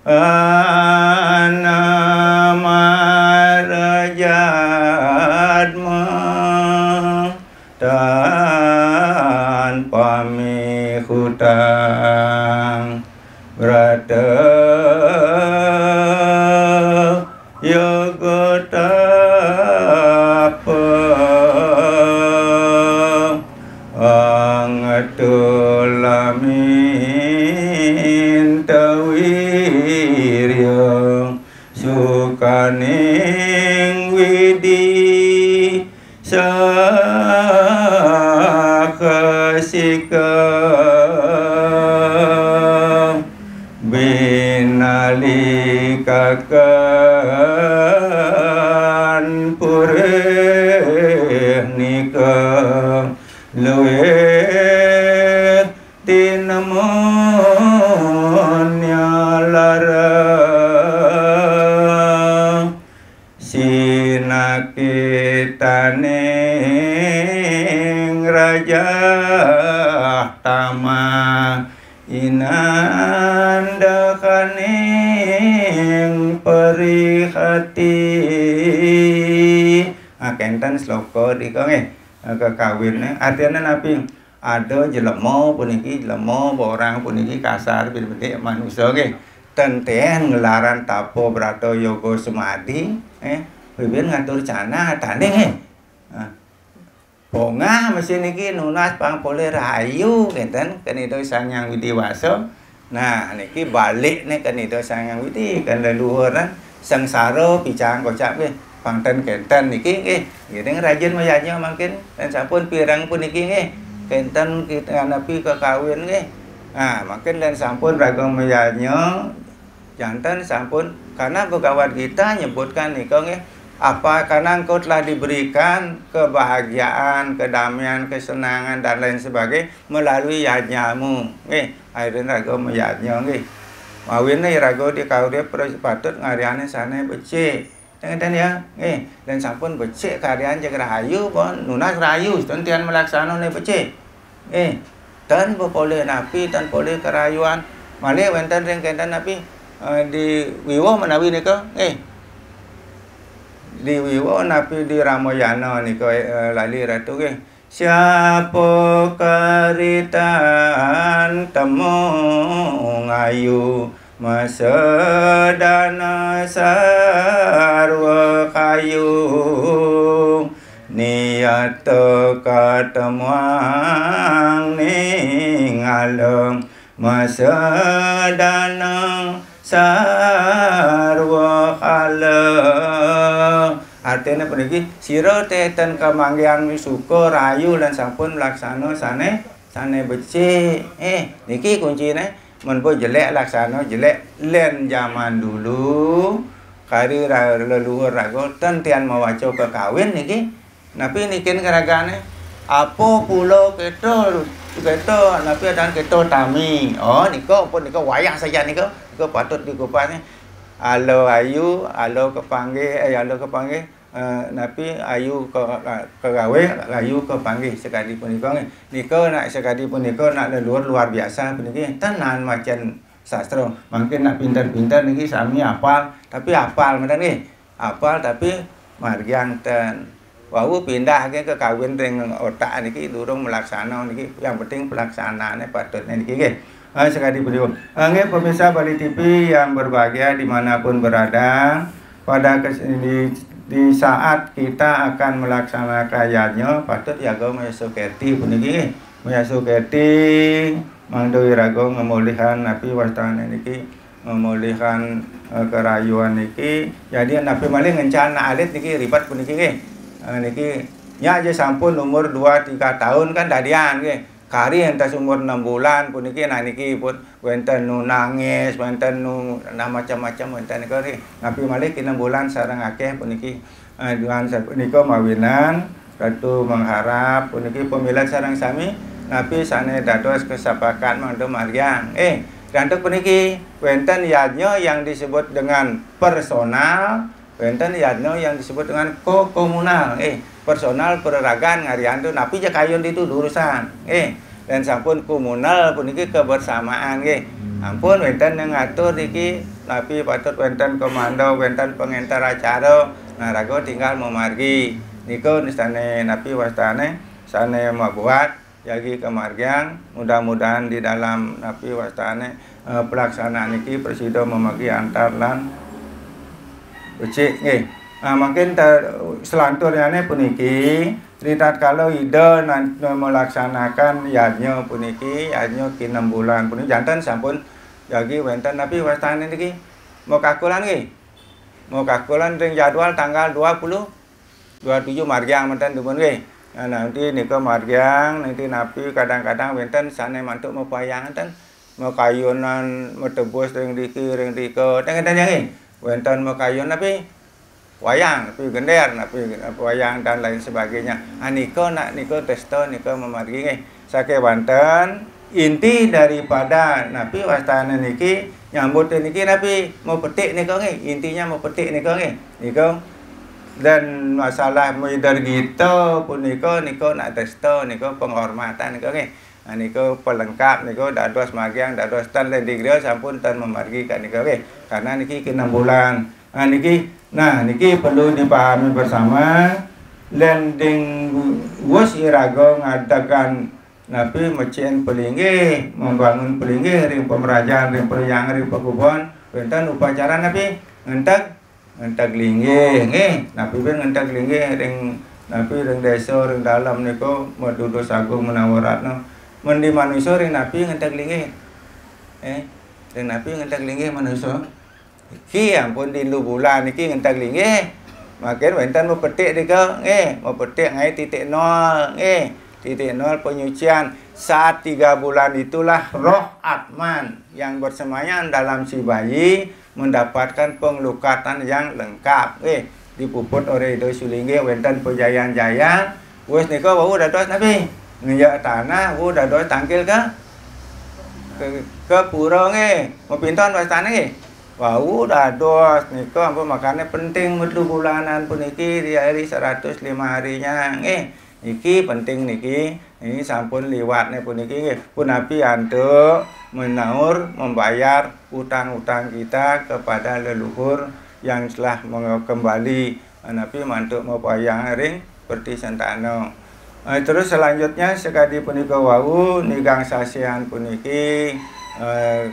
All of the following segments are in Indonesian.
anamarajatma tanpa hutang brata yoga tapa angatulamin tawirya sukaning widi sakasika binalikakan purih nikah luwih tinemonya lara sinakitaning raja tama inandakaning perihati kenten sloka dika nggih kekawin artinya napi ada jelema puniki jelema orang puniki kasar bentuk manusia nggih tenten ngelaran tapo brata yoga semadi bibir ngatur cana tane nggih bongah mesin niki nunas pangpole rahayu ngenten kenito Sangyang Widiwasa. Nah niki balik nih kenito Sangyang Widi kan leluhuran sengsara picang kocak nggih pangten kenten niki nggih nggih rajin mayanya mangkin dan sampun pirang puniki nggih kenten kita napi kekawin nggih. Nah makin dan sampun ragam mayanya jantan sampun karena pegawai kita nyebutkan nika nggih apa karena engkau telah diberikan kebahagiaan, kedamaian, kesenangan dan lain sebagainya melalui yajnamu nggih akhirnya raga mayanya nggih mawine raga dikawde patut ngaryane sane becik ngeten ya nggih dan sampun becik karyan jeung rahayu pun nunas rahayu tentian melaksanane becik nggih dan boleh napi tan boleh kerayuan malih wonten ring kenten napi di wiwah menawi nika nggih di wiwah napi di Ramayana nika lali ratu nggih siapa karitan temu ngayu masedana sarwa kayu niat katemuang ning alam masedana sarwa kala artinya puniki sira teten kamanggihan wisuka rayu lan sampun laksana sane becik niki kuncine mun jelek laksana jelek len zaman dulu kari leluhur raga tentian mawaca kekawin niki napi nikin keragane apa kula keto napi dan keto tami nika pun nika wayah saja nika patut dikupasnya alo ayu alo kepanggih napi ayu kegawe ayu kepanggih sekali punika nika nak sekali punika nak leluhur luar biasa puniki tenan macan sastra mungkin nak pintar-pintar niki sami hafal tapi hafal menen nggih hafal tapi margian ten wau pindah ke kawin ring otak niki durung melaksana niki yang penting pelaksanaannya patut niki nggih sekali punika nggih pemirsa Bali TV yang berbahagia dimanapun berada pada di saat kita akan melaksanakan yajna patut yaga mayasuketi puniki mayasuketi mangdoi raga ngemulihan napi wastane niki ngemulihan kerayuan niki jadi napi malih ngencana alit niki ribat puniki nggih niki nya aja sampun umur 2-3 tahun kan dadian nggih kari entas umur 6 bulan puniki nah niki pun wenten nu nangis wenten nu macam-macam wenten niki napi malih 6 bulan sareng akeh puniki dengan punika mawinan ratu mengharap puniki pemilah sareng sami napi sane dados kesepakat mangdo margian gantuk puniki wenten yajna yang disebut dengan personal wenten yajna yang disebut dengan komunal personal pereragan ngariantu napi ja kayun itu urusan dan sampun komunal puniki kebersamaan Ampun wonten yang ngatur niki tapi patut wonten komando, wonten pengentar acara. Nah raga tinggal memargi. Niku nistane napi wastane sane membuat jagi kemargian. Mudah-mudahan di dalam napi wastane pelaksanaan niki presida memagi antar lan becik nggih. Nah, makin selanturnya puniki ritat kalau ide melaksanakan yadnya puniki yadnya ki 6 bulan puniki jantan sampun jagi wonten tapi wastane niki mau kakulan nggih. Mau kakulan ring jadwal tanggal 27 margiang menten dipun nggih. Nah, nanti nika margiang nanti napi kadang-kadang wonten sane mantuk mau payang enten mau kayunan mau tebus ring diki ring diko teng-teng nggih. Wonten mau kayun tapi wayang, tapi gender, tapi wayang dan lain sebagainya. Niko nak niko testo, niko memargi nggih. Sake wonten inti daripada napi wastane niki nyambut niki napi mau petik niko nggih. Intinya mau petik niko nggih. Niko dan masalah mider gitu pun niko nak testo, niko penghormatan niko nggih. Niko pelengkap niko dados magiang, dados tan lendigrio sampun tan memargi kan niko nggih. Karena niki 6 bulan. Niki perlu dipahami bersama. Lending wus irago ngadakan napi mecen pelinggi, membangun pelinggi ring pemerajaan, ring periang, ring pekubon, wonten upacara napi ngentek linggih nggih. Napi ben ngentek linggih ring napi ring desa ring dalam niku medudus agung menawaratno. Men di manusa ring napi ngentek linggih. Ring napi ngentek linggih manusa. Ki ampun di lu bulan niki ngentek linggih. Makin wonten mau petik nika nggih, mau petik ngai titik 0 nggih. Titik 0 penyucian. Saat 3 bulan itulah roh Atman yang bersemayam dalam si bayi mendapatkan penglukatan yang lengkap nggih. Dipuput oleh Ido Sulinggih wonten pejayan-jayan. Wis nika wau dados napi ngeyak tanah, wau dados tangkil ke pura nggih. Mau pinton wastane nggih. Wau dados nika ampun makane penting metu bulanan puniki di hari 105 harinya nggih. Niki penting niki. Ini sampun liwatne puniki nggih. Punapi antuk menaur membayar utang-utang kita kepada leluhur yang telah kembali napi mantuk mapayang ring seperti sentano. Terus selanjutnya sekadi punika wau nigang sasehan puniki.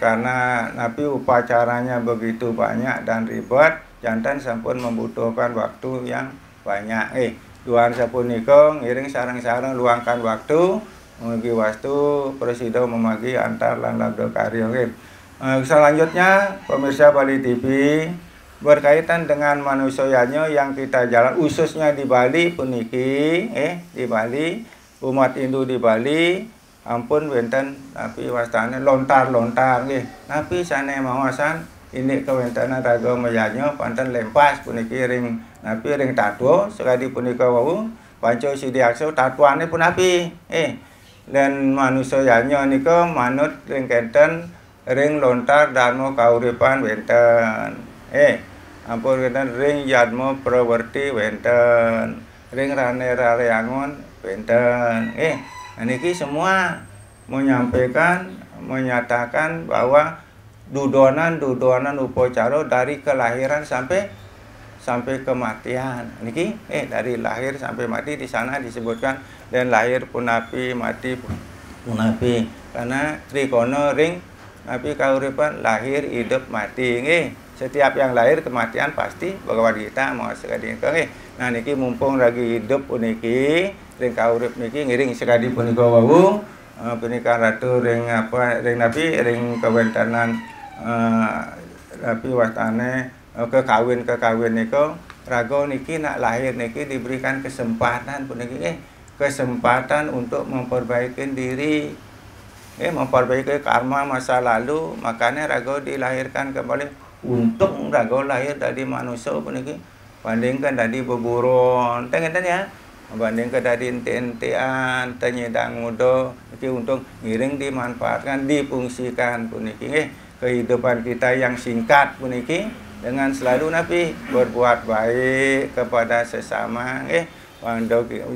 Karena napi upacaranya begitu banyak dan ribet, jantan sampun membutuhkan waktu yang banyak. Duan sapunika ngiring sareng-sareng luangkan waktu mugi wastu presida memagi antar lan labda karya. Selanjutnya pemirsa Bali TV berkaitan dengan manusianya yang kita jalan khususnya di Bali puniki di Bali umat Hindu di Bali ampun wonten napi wastane lontar-lontar nggih. Napi sane mawasan ini kewontenan raga meyanyo panten lempas puniki ring napi ring tatwa sekadi punika wau panca sidiaksa tatwane pun napi. Dan manusianya nika manut ring kenten ring lontar dharma kauripan wonten. Ampun wonten ring yadma prawerti wonten. Ring rane rareangon wonten. Niki semua menyampaikan, menyatakan bahwa dudonan upacara dari kelahiran sampai kematian. Niki dari lahir sampai mati di sana disebutkan dan lahir punapi mati punapi. Karena trikono ring napi kauripan lahir hidup mati nggih. Setiap yang lahir kematian pasti Bhagavad Gita mau sekadi nggih. Nah niki mumpung lagi hidup puniki ring kaurip niki ngiring sekadi punika wau punika ratu ring napi ring kawentanan napi wastane kekawin nika raga niki nak lahir niki diberikan kesempatan puniki kesempatan untuk memperbaiki diri memperbaiki karma masa lalu. Makanya raga dilahirkan kembali untung raga lahir dari manusia puniki bandingkan dari beburon tengeten ya. Bandingkan dari ente-entean, tenyedang muda, iki untung ngiring dimanfaatkan, difungsikan puniki kehidupan kita yang singkat puniki dengan selalu napi berbuat baik kepada sesama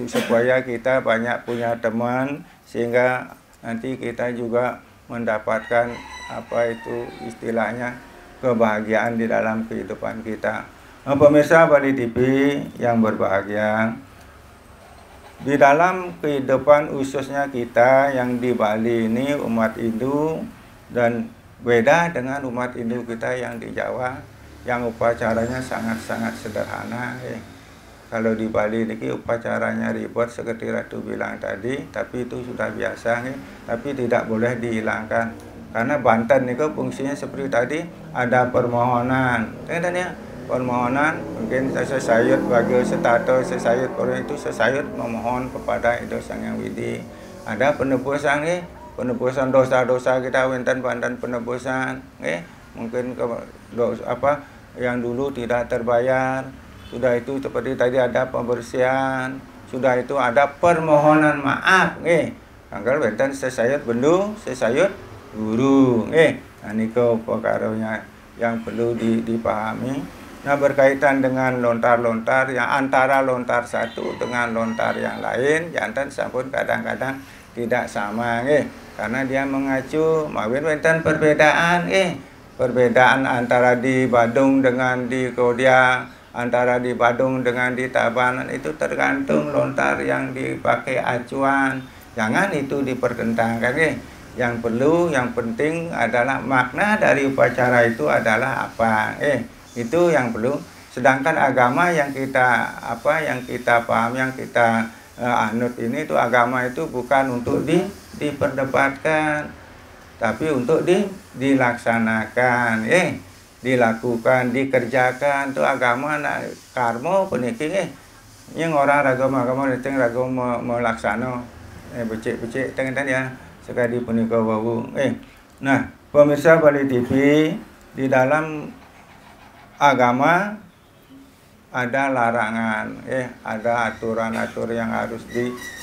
supaya kita banyak punya teman sehingga nanti kita juga mendapatkan apa itu istilahnya kebahagiaan di dalam kehidupan kita. Nah, pemirsa Bali TV yang berbahagia, di dalam kehidupan khususnya kita yang di Bali ini umat Hindu, dan beda dengan umat Hindu kita yang di Jawa yang upacaranya sangat-sangat sederhana. Kalau di Bali ini upacaranya ribet seperti Ratu bilang tadi, tapi itu sudah biasa, tapi tidak boleh dihilangkan. Karena Banten itu fungsinya seperti tadi, ada permohonan, ya, permohonan mungkin sesayut bagi setato sesayut orang itu sesayut memohon kepada Ido Sang Hyang Widi. Ada penebusan, penebusan dosa-dosa kita, wenten Banten penebusan, mungkin apa yang dulu tidak terbayar. Sudah itu seperti tadi ada pembersihan, sudah itu ada permohonan maaf, Anggal wenten sesayut bendu, sesayut guru, Nah niko perkaranya yang perlu dipahami. Nah berkaitan dengan lontar-lontar yang antara lontar satu dengan lontar yang lain, jantan sampun kadang-kadang tidak sama, karena dia mengacu mawin wenten perbedaan, perbedaan antara di Badung dengan di Kodia, antara di Badung dengan di Tabanan itu tergantung lontar yang dipakai acuan. Jangan itu dipertentangkan, Yang perlu, yang penting adalah makna dari upacara itu adalah apa, itu yang perlu. Sedangkan agama yang kita yang kita paham, yang kita anut ini itu agama itu bukan untuk diperdebatkan, tapi untuk dilaksanakan, dilakukan, dikerjakan. Itu agama karma peniki, yang orang agama itu agama melaksano, becik-becik tangan ya. Sekali punika wau. Nah, pemirsa Bali TV, di dalam agama ada larangan, ada aturan-aturan yang harus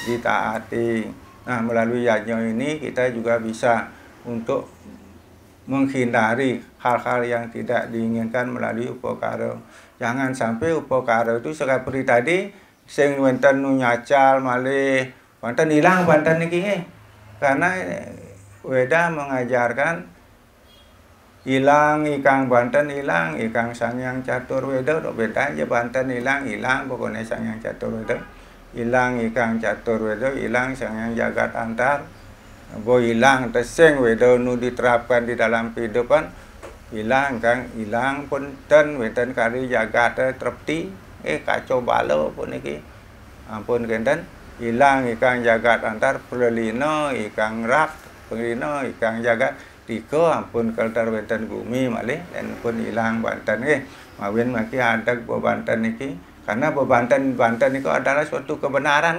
ditaati. Nah, melalui yajna ini kita juga bisa untuk menghindari hal-hal yang tidak diinginkan melalui upakara. Jangan sampai upakara itu seperti tadi, sing wenten nu nyacal malih, wenten hilang Banten niki, karena Weda mengajarkan hilang ikang Banten hilang, ikang Sang Hyang Catur Weda, beda aja Banten hilang pokoknya Sang Hyang Catur Weda hilang, ikang Catur Weda hilang, Sang Hyang Jagat Antar bo hilang, teseng Weda nu diterapkan di dalam kehidupan hilang, kang hilang punten wenten kali jagat trepti, kacau balau pun iki ampun kenten hilang ikang jagat antar pelelino ikang rak pelelino ikang jagat tiko ampun kaltar wenten bumi malih dan pun hilang Banten, mawin maki ada bo Banten niki, karena bo Banten itu adalah suatu kebenaran,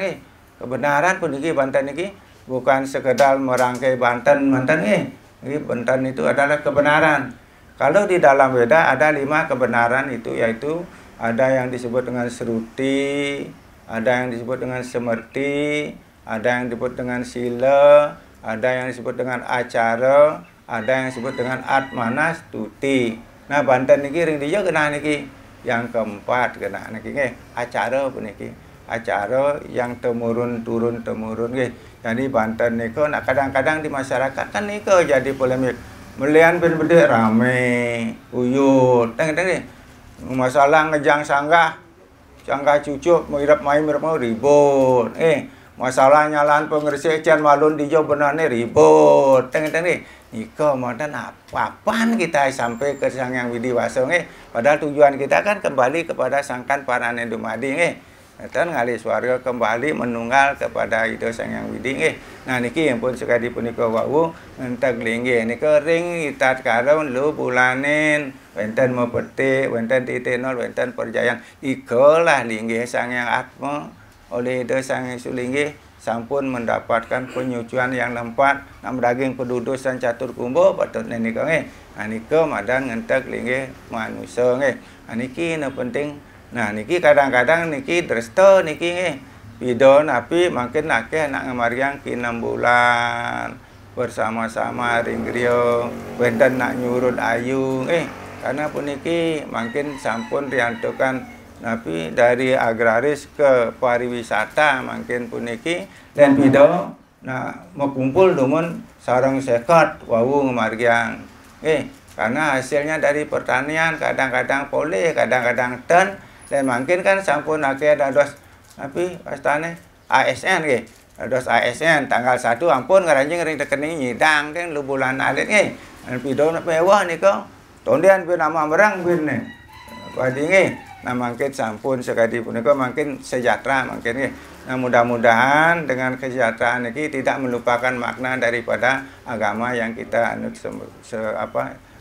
kebenaran pun niki Banten niki bukan sekedar merangkai Banten, Banten itu adalah kebenaran. Kalau di dalam Weda ada 5 kebenaran itu, yaitu ada yang disebut dengan Sruti, ada yang disebut dengan Semerti, ada yang disebut dengan Sila, ada yang disebut dengan Acara, ada yang disebut dengan Atmana Stuti. Nah Banten niki ring dia kena niki yang keempat kena niki, Acara pun niki, acara yang temurun temurun, Jadi Banten niko, nah kadang-kadang di masyarakat kan niko jadi polemik. Melian ben bede rame, uyut, masalah ngejang sanggah cucuk mau ribut, masalah nyalan pengersih cian malun di jauh benarnya ribut, niko modern apaan kita sampai ke Sang Hyang Widi Waso, padahal tujuan kita kan kembali kepada Sangkan Parane Dumadi, dan ngalis warga kembali menunggal kepada Ido Sang Hyang Widi, Nah niki yang pun sekali punika wau entek linggih nika ring itat karun lu bulanin wenten mau petik wenten titik nol wenten perjayaan ikalah linggih Sang Hyang Atma oleh Ido Sang Hyang Sulinggih sampun mendapatkan penyucian yang lempat nam daging pedudus dan catur kumbo patut nika nah nika madan entek linggih manusia nah niki penting. Nah niki kadang-kadang niki dresto niki Pidon api makin akeh nak ngemariang ki 6 bulan bersama-sama ring griyo wenten nak nyurut ayu karena puniki makin sampun riantukan tapi dari agraris ke pariwisata makin puniki dan pido kumpul dumun sareng sekot wau ngamargiang. Karena hasilnya dari pertanian kadang-kadang pole, kadang-kadang ten, dan makin kan sampun akeh dados tapi pastane ASN dados ASN tanggal 1 ampun ngaranjing ring rekening nyidang teh lu bulan alit pido mewah nika tondian pun nama merang pun padi mangkin sampun sekadi punika makin sejahtera makin Nah, mudah-mudahan dengan kesejahteraan ini tidak melupakan makna daripada agama yang kita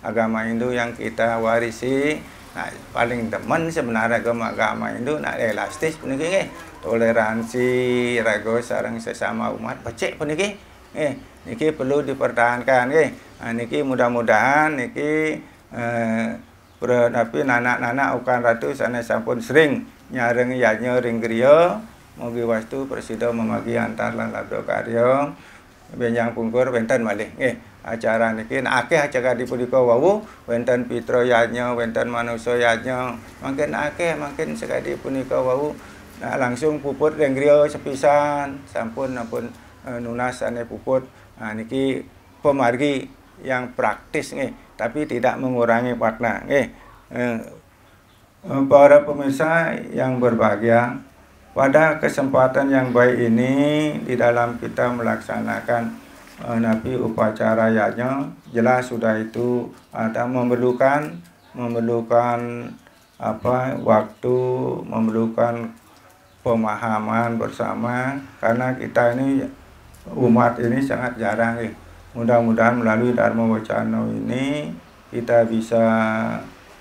agama Hindu yang kita warisi. Nah, paling demen sebenarnya agama Hindu elastis puniki toleransi rago sareng sesama umat becik puniki niki perlu dipertahankan Nah, niki mudah-mudahan niki tapi nanak-nanak ukan ratu sana sampun sering nyareng yanya ring griya mugi wastu presida memagi antar lan labdo karya benjang pungkur wenten malih acara niki akeh acara di punika wau wenten pitra yanya wenten manusa yanya mangken akeh mangken sekadi punika wau langsung puput ring griya sepisan sampun nunas ane puput niki pemargi yang praktis tapi tidak mengurangi makna para pemirsa yang berbahagia, pada kesempatan yang baik ini di dalam kita melaksanakan napi upacara yajna, jelas sudah itu ada memerlukan waktu, memerlukan pemahaman bersama karena kita ini umat ini sangat jarang Mudah-mudahan melalui Dharma Wacana ini kita bisa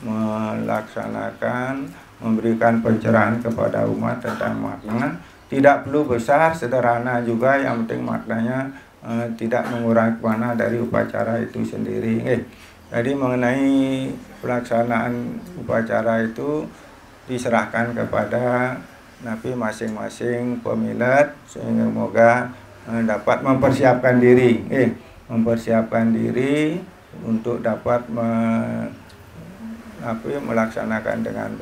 melaksanakan, memberikan pencerahan kepada umat tentang makna. Tidak perlu besar, sederhana juga, yang penting maknanya tidak mengurangi makna dari upacara itu sendiri. Jadi mengenai pelaksanaan upacara itu diserahkan kepada napi masing-masing pemilat sehingga semoga dapat mempersiapkan diri. Mempersiapkan diri untuk dapat melaksanakan dengan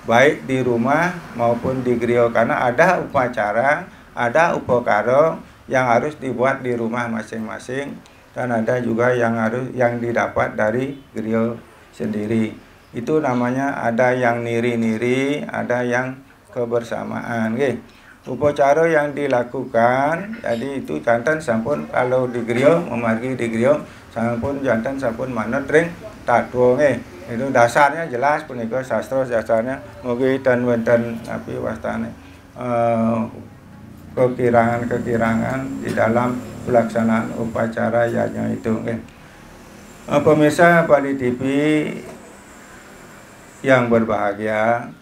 baik di rumah maupun di griya, karena ada upacara, ada upakara yang harus dibuat di rumah masing-masing dan ada juga yang didapat dari griya sendiri. Itu namanya ada yang niri-niri, ada yang kebersamaan. Upacara yang dilakukan, jadi itu jantan sampun kalau di griya memargi di griya sampun jantan sampun manut ring tatwa itu dasarnya jelas punika sastra dasarnya mugi dan wonten api wastane kekirangan di dalam pelaksanaan upacara yajna itu pemirsa Bali TV yang berbahagia,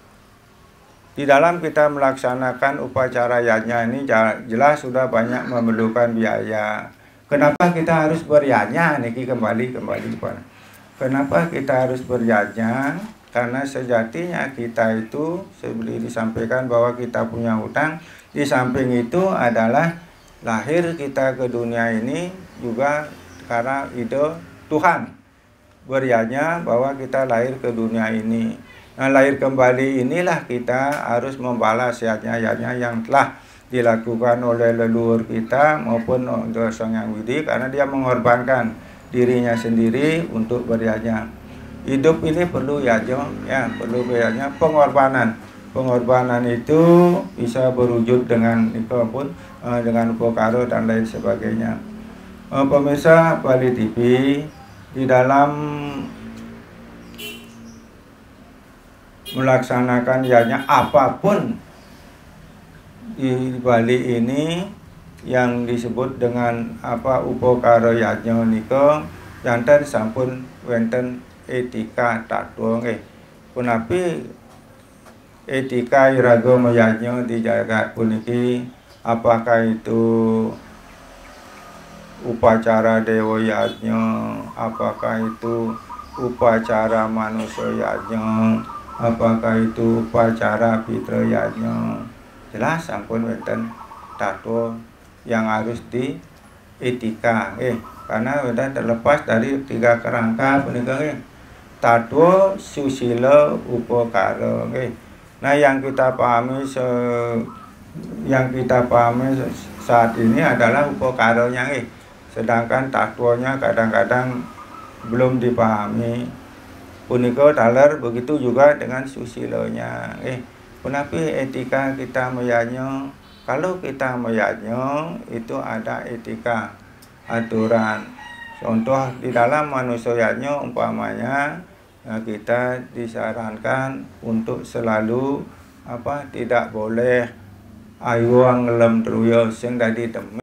di dalam kita melaksanakan upacara yajna ini jelas sudah banyak memerlukan biaya. Kenapa kita harus beryajna? Niki kembali kepada. Kenapa kita harus beryajna? Karena sejatinya kita itu seperti disampaikan bahwa kita punya hutang. Di samping itu adalah lahir kita ke dunia ini juga karena ide Tuhan. Beryajna bahwa kita lahir ke dunia ini. Nah, lahir kembali inilah kita harus membalas yajna-yajna yang telah dilakukan oleh leluhur kita maupun oleh Sang Hyang Widi, karena dia mengorbankan dirinya sendiri untuk beryajna. Hidup ini perlu yajna, perlu yajna, pengorbanan. Pengorbanan itu bisa berwujud dengan dengan upakara dan lain sebagainya. Pemirsa Bali TV, di dalam melaksanakan yajna apapun di Bali ini yang disebut dengan upakara yajna nika janten sampun wonten etika tatwa punapi etika iraga yajna di jagat puniki, apakah itu upacara dewa yajna, apakah itu upacara manusia yajna, apakah itu upacara pitra yajna, jelas sampun wonten tatwa yang harus di etika karena sudah terlepas dari 3 kerangka punika tatwa, susila, upakara Nah, yang kita pahami saat ini adalah upakaranya, sedangkan taktuanya kadang-kadang belum dipahami. Punika taler begitu juga dengan susilonya. Kenapa etika kita meyanyo? Kalau kita meyanyo itu ada etika, aturan. Contoh di dalam manusianya umpamanya kita disarankan untuk selalu tidak boleh ayo ngelem truyo sing dadi temen